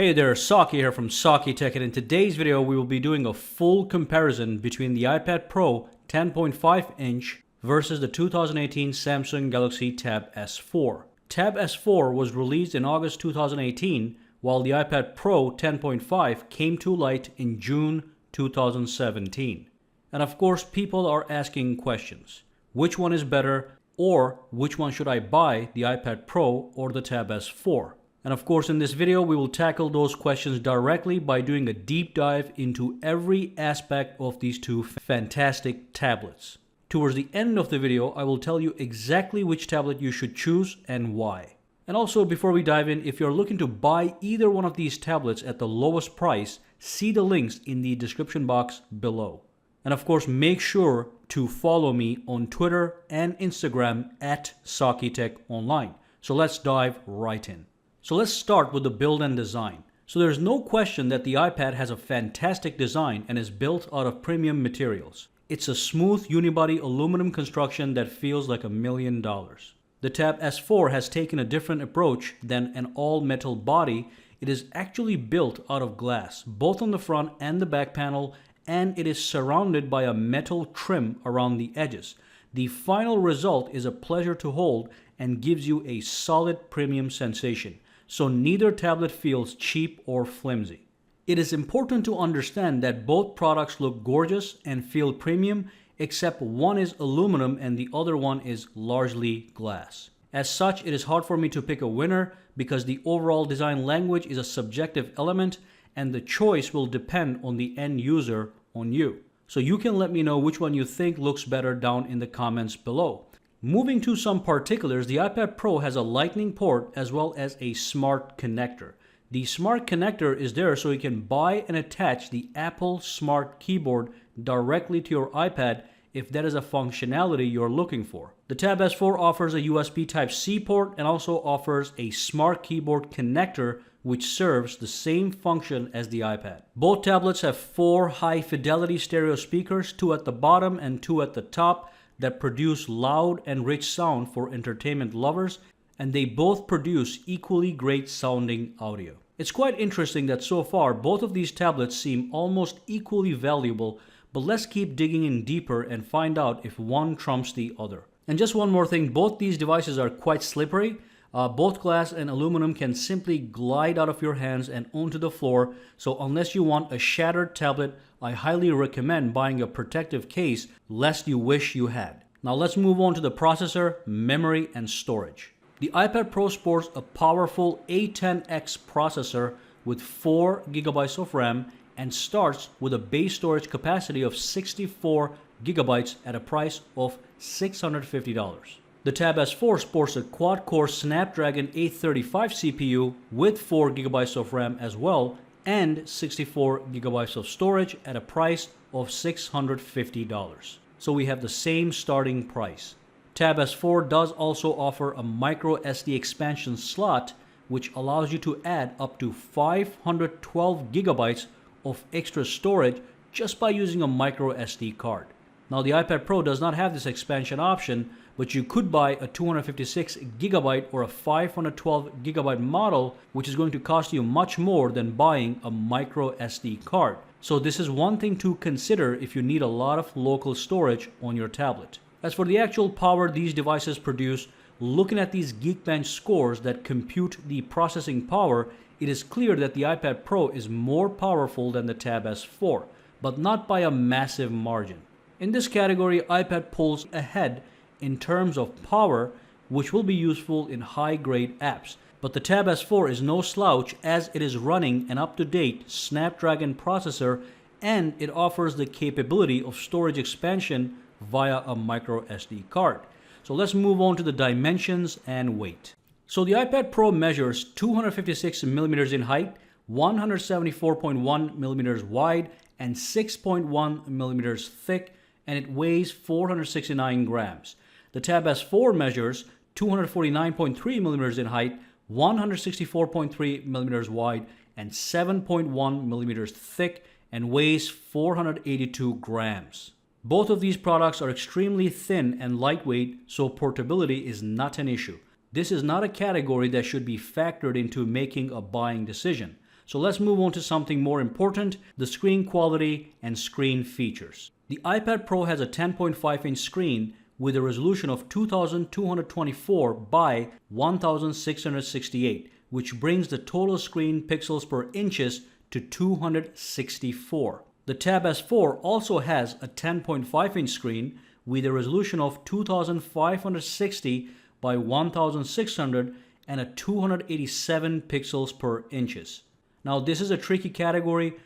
Hey there, Saki here from SAKITECH, and in today's video we will be doing a full comparison between the iPad Pro 10.5-inch versus the 2018 Samsung Galaxy Tab S4. Tab S4 was released in August 2018, while the iPad Pro 10.5 came to light in June 2017. And of course, people are asking questions. Which one is better, or which one should I buy, the iPad Pro or the Tab S4? And of course, in this video, we will tackle those questions directly by doing a deep dive into every aspect of these two fantastic tablets. Towards the end of the video, I will tell you exactly which tablet you should choose and why. And also, before we dive in, if you're looking to buy either one of these tablets at the lowest price, see the links in the description box below. And of course, make sure to follow me on Twitter and Instagram at SAKITECH Online. So let's dive right in. So let's start with the build and design. So there's no question that the iPad has a fantastic design and is built out of premium materials. It's a smooth unibody aluminum construction that feels like $1 million. The Tab S4 has taken a different approach than an all-metal body. It is actually built out of glass, both on the front and the back panel, and it is surrounded by a metal trim around the edges. The final result is a pleasure to hold and gives you a solid premium sensation. So neither tablet feels cheap or flimsy. It is important to understand that both products look gorgeous and feel premium, except one is aluminum and the other one is largely glass. As such, it is hard for me to pick a winner because the overall design language is a subjective element and the choice will depend on the end user, on you. So you can let me know which one you think looks better down in the comments below. Moving to some particulars, the iPad Pro has a Lightning port as well as a smart connector. The smart connector is there so you can buy and attach the Apple Smart Keyboard directly to your iPad if that is a functionality you're looking for. The Tab S4 offers a USB Type-C port and also offers a Smart Keyboard connector which serves the same function as the iPad. Both tablets have 4 high-fidelity stereo speakers, 2 at the bottom and 2 at the top, that produce loud and rich sound for entertainment lovers, and they both produce equally great sounding audio. It's quite interesting that so far both of these tablets seem almost equally valuable, but let's keep digging in deeper and find out if one trumps the other. And just one more thing, both these devices are quite slippery. Both glass and aluminum can simply glide out of your hands and onto the floor, so unless you want a shattered tablet, I highly recommend buying a protective case lest you wish you had. Now let's move on to the processor, memory, and storage. The iPad Pro sports a powerful A10X processor with 4 GB of RAM and starts with a base storage capacity of 64 GB at a price of $650. The Tab S4 sports a quad-core Snapdragon 835 CPU with 4 GB of RAM as well and 64 GB of storage at a price of $650. So we have the same starting price. Tab S4 does also offer a microSD expansion slot which allows you to add up to 512 GB of extra storage just by using a microSD card. Now the iPad Pro does not have this expansion option, but you could buy a 256 GB or a 512 GB model, which is going to cost you much more than buying a micro SD card. So this is one thing to consider if you need a lot of local storage on your tablet. As for the actual power these devices produce, looking at these Geekbench scores that compute the processing power, it is clear that the iPad Pro is more powerful than the Tab S4, but not by a massive margin. In this category, iPad pulls ahead in terms of power, which will be useful in high-grade apps. But the Tab S4 is no slouch as it is running an up-to-date Snapdragon processor and it offers the capability of storage expansion via a micro SD card. So let's move on to the dimensions and weight. So the iPad Pro measures 256 millimeters in height, 174.1 millimeters wide, and 6.1 millimeters thick, and it weighs 469 grams. The Tab S4 measures 249.3 millimeters in height, 164.3 millimeters wide, and 7.1 millimeters thick, and weighs 482 grams. Both of these products are extremely thin and lightweight, so portability is not an issue. This is not a category that should be factored into making a buying decision. So let's move on to something more important, the screen quality and screen features. The iPad Pro has a 10.5-inch screen with a resolution of 2224 by 1668, which brings the total screen pixels per inches to 264. The Tab S4 also has a 10.5-inch screen with a resolution of 2560 by 1600 and a 287 pixels per inches. Now this is a tricky category.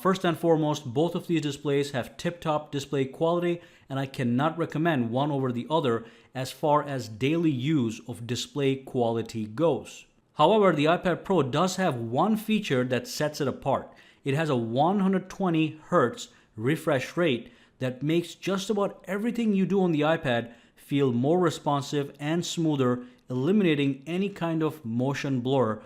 First and foremost, both of these displays have tip-top display quality, and I cannot recommend one over the other as far as daily use of display quality goes. However, the iPad Pro does have one feature that sets it apart. It has a 120 Hz refresh rate that makes just about everything you do on the iPad feel more responsive and smoother, eliminating any kind of motion blur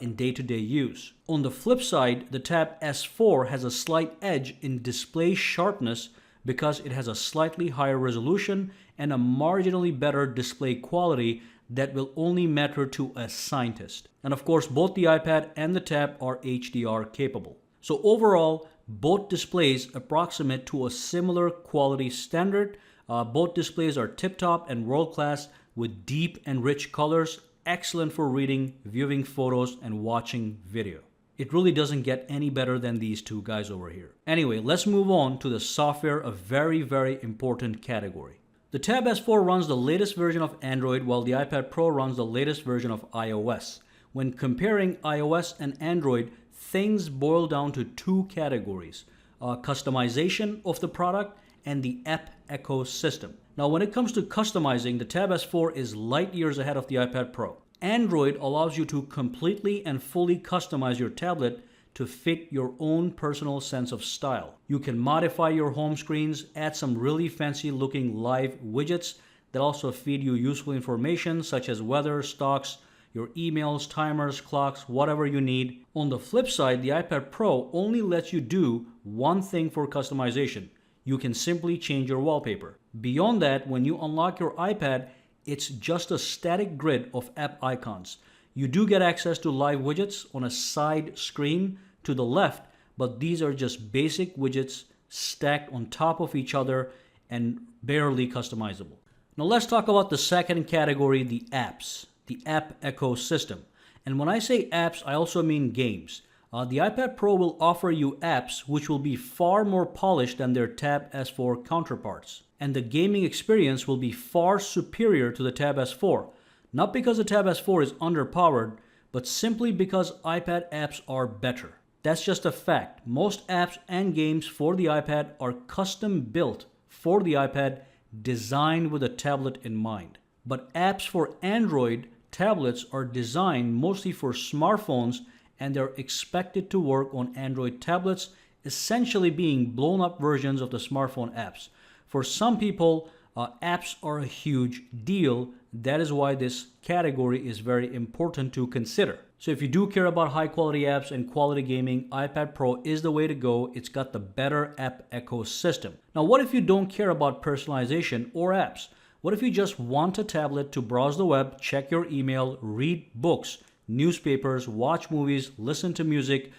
in day-to-day use. On the flip side, the Tab S4 has a slight edge in display sharpness because it has a slightly higher resolution and a marginally better display quality that will only matter to a scientist. And of course, both the iPad and the Tab are HDR capable. So overall, both displays approximate to a similar quality standard. Both displays are tip-top and world-class with deep and rich colors, excellent for reading, viewing photos, and watching video. It really doesn't get any better than these two guys over here. Anyway, let's move on to the software, a very, very important category. The Tab S4 runs the latest version of Android, while the iPad Pro runs the latest version of iOS. When comparing iOS and Android, things boil down to two categories: customization of the product and the app ecosystem. Now, when it comes to customizing, the Tab S4 is light years ahead of the iPad Pro. Android allows you to completely and fully customize your tablet to fit your own personal sense of style. You can modify your home screens, add some really fancy looking live widgets that also feed you useful information such as weather, stocks, your emails, timers, clocks, whatever you need. On the flip side, the iPad Pro only lets you do one thing for customization. You can simply change your wallpaper. Beyond that, when you unlock your iPad, it's just a static grid of app icons. You do get access to live widgets on a side screen to the left, but these are just basic widgets stacked on top of each other and barely customizable. Now let's talk about the second category, the apps, the app ecosystem. And when I say apps, I also mean games. The iPad Pro will offer you apps which will be far more polished than their Tab S4 counterparts. And the gaming experience will be far superior to the Tab S4. Not because the Tab S4 is underpowered, but simply because iPad apps are better. That's just a fact. Most apps and games for the iPad are custom built for the iPad, designed with a tablet in mind. But apps for Android tablets are designed mostly for smartphones, and they're expected to work on Android tablets, essentially being blown up versions of the smartphone apps. For some people, apps are a huge deal. That is why this category is very important to consider. So if you do care about high quality apps and quality gaming, iPad Pro is the way to go. It's got the better app ecosystem. Now, what if you don't care about personalization or apps? What if you just want a tablet to browse the web, check your email, read books, newspapers, watch movies, listen to music,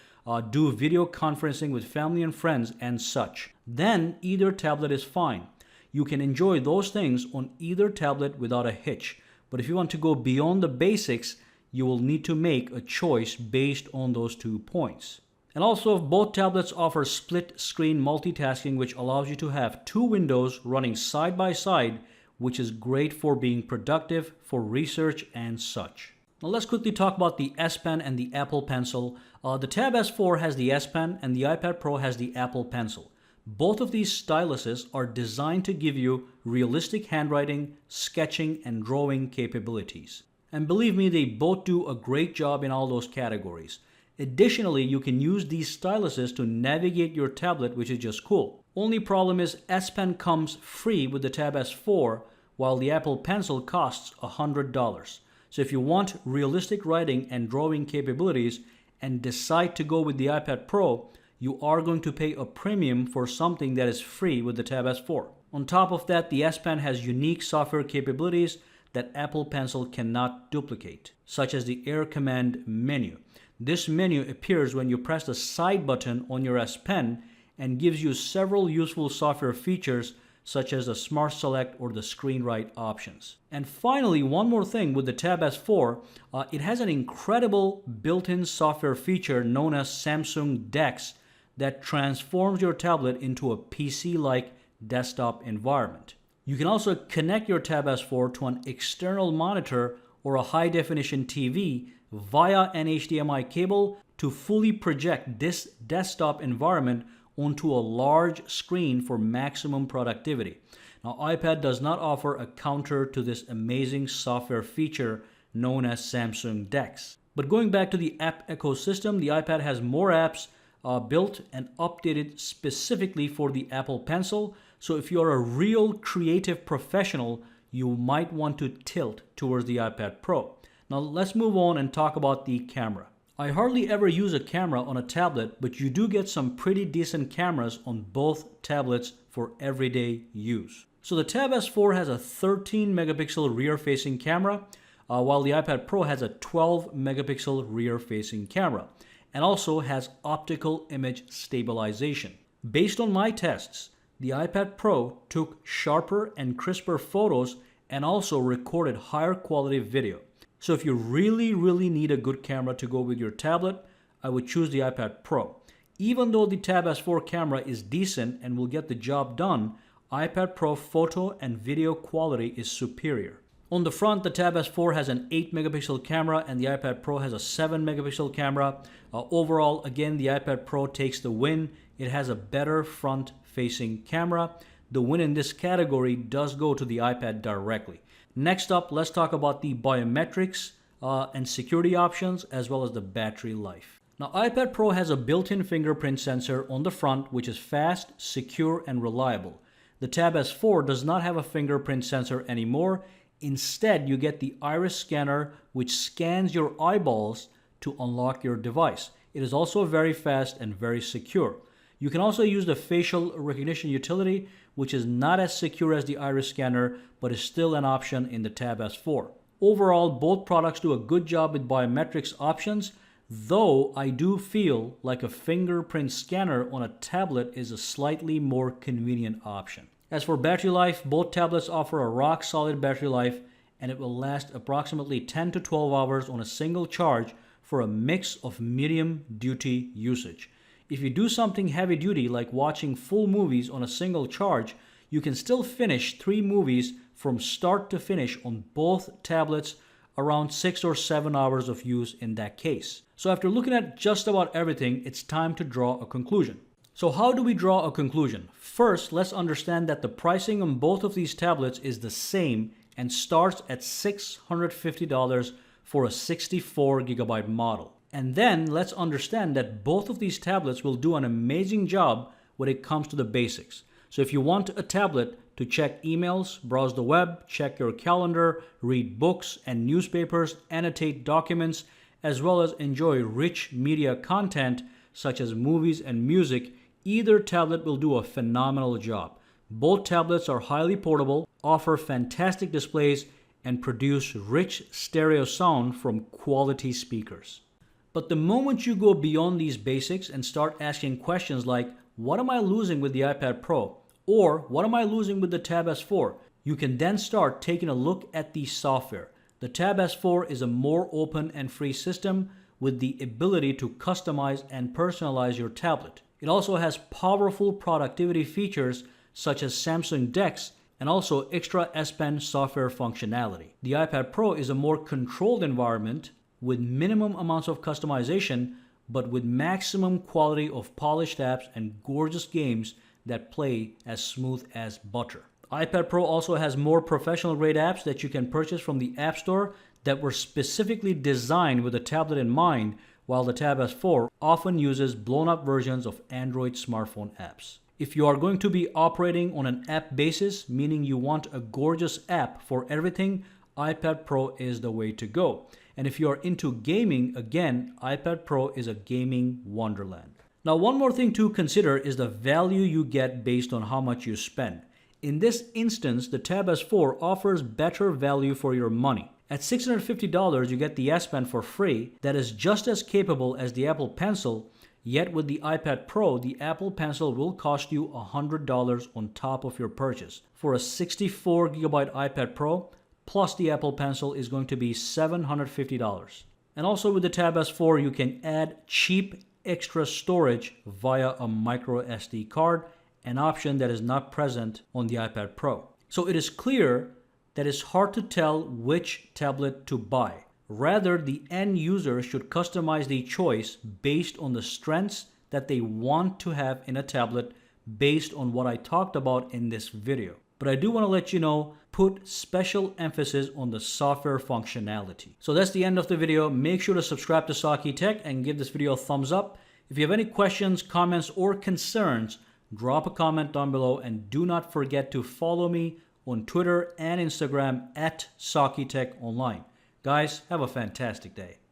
do video conferencing with family and friends and such? Then either tablet is fine. You can enjoy those things on either tablet without a hitch. But if you want to go beyond the basics, you will need to make a choice based on those 2 points. And also, both tablets offer split screen multitasking, which allows you to have 2 windows running side by side, which is great for being productive, for research and such. Now let's quickly talk about the S Pen and the Apple Pencil. The Tab S4 has the S Pen and the iPad Pro has the Apple Pencil. Both of these styluses are designed to give you realistic handwriting, sketching, and drawing capabilities. And believe me, they both do a great job in all those categories. Additionally, you can use these styluses to navigate your tablet, which is just cool. Only problem is S Pen comes free with the Tab S4, while the Apple Pencil costs $100. So if you want realistic writing and drawing capabilities and decide to go with the iPad Pro, you are going to pay a premium for something that is free with the Tab S4. On top of that, the S Pen has unique software capabilities that Apple Pencil cannot duplicate, such as the Air Command menu. This menu appears when you press the side button on your S Pen and gives you several useful software features such as the Smart Select or the Screen Write options. And finally, one more thing with the Tab S4, it has an incredible built-in software feature known as Samsung DeX that transforms your tablet into a PC-like desktop environment. You can also connect your Tab S4 to an external monitor or a high-definition TV via an HDMI cable to fully project this desktop environment onto a large screen for maximum productivity. Now, iPad does not offer a counter to this amazing software feature known as Samsung DeX. But going back to the app ecosystem, the iPad has more apps built and updated specifically for the Apple Pencil. So if you're a real creative professional, you might want to tilt towards the iPad Pro. Now let's move on and talk about the camera. I hardly ever use a camera on a tablet, but you do get some pretty decent cameras on both tablets for everyday use. So the Tab S4 has a 13 megapixel rear-facing camera, while the iPad Pro has a 12 megapixel rear-facing camera, and also has optical image stabilization. Based on my tests, the iPad Pro took sharper and crisper photos and also recorded higher quality video. So if you really need a good camera to go with your tablet, I would choose the iPad Pro. Even though the Tab S4 camera is decent and will get the job done, iPad Pro photo and video quality is superior. On the front, the Tab S4 has an 8 megapixel camera and the iPad Pro has a 7 megapixel camera. Overall, again, the iPad Pro takes the win. It has a better front-facing camera. The win in this category does go to the iPad directly. Next up, let's talk about the biometrics and security options as well as the battery life. Now, iPad Pro has a built-in fingerprint sensor on the front which is fast, secure, and reliable. The Tab S4 does not have a fingerprint sensor anymore. Instead, you get the iris scanner which scans your eyeballs to unlock your device. It is also very fast and very secure. You can also use the facial recognition utility, which is not as secure as the iris scanner, but is still an option in the Tab S4. Overall, both products do a good job with biometrics options, though I do feel like a fingerprint scanner on a tablet is a slightly more convenient option. As for battery life, both tablets offer a rock-solid battery life, and it will last approximately 10 to 12 hours on a single charge for a mix of medium-duty usage. If you do something heavy duty like watching full movies on a single charge, you can still finish 3 movies from start to finish on both tablets, around 6 or 7 hours of use in that case. So after looking at just about everything, it's time to draw a conclusion. So how do we draw a conclusion? First, let's understand that the pricing on both of these tablets is the same and starts at $650 for a 64 gigabyte model. And then let's understand that both of these tablets will do an amazing job when it comes to the basics. So if you want a tablet to check emails, browse the web, check your calendar, read books and newspapers, annotate documents, as well as enjoy rich media content such as movies and music, either tablet will do a phenomenal job. Both tablets are highly portable, offer fantastic displays, and produce rich stereo sound from quality speakers. But the moment you go beyond these basics and start asking questions like, what am I losing with the iPad Pro? Or what am I losing with the Tab S4? You can then start taking a look at the software. The Tab S4 is a more open and free system with the ability to customize and personalize your tablet. It also has powerful productivity features such as Samsung DeX and also extra S Pen software functionality. The iPad Pro is a more controlled environment with minimum amounts of customization, but with maximum quality of polished apps and gorgeous games that play as smooth as butter. iPad Pro also has more professional-grade apps that you can purchase from the App Store that were specifically designed with a tablet in mind, while the Tab S4 often uses blown-up versions of Android smartphone apps. If you are going to be operating on an app basis, meaning you want a gorgeous app for everything, iPad Pro is the way to go. And if you are into gaming, again, iPad Pro is a gaming wonderland. Now, one more thing to consider is the value you get based on how much you spend. In this instance, the Tab S4 offers better value for your money. At $650, you get the S Pen for free that is just as capable as the Apple Pencil, yet with the iPad Pro, the Apple Pencil will cost you $100 on top of your purchase. For a 64GB iPad Pro, plus the Apple Pencil is going to be $750. And also with the Tab S4, you can add cheap extra storage via a micro SD card, an option that is not present on the iPad Pro. So it is clear that it's hard to tell which tablet to buy. Rather, the end user should customize the choice based on the strengths that they want to have in a tablet based on what I talked about in this video. But I do want to let you know, put special emphasis on the software functionality. So that's the end of the video. Make sure to subscribe to SAKITECH and give this video a thumbs up. If you have any questions, comments, or concerns, drop a comment down below, and do not forget to follow me on Twitter and Instagram at SAKITECH Online. Guys, have a fantastic day.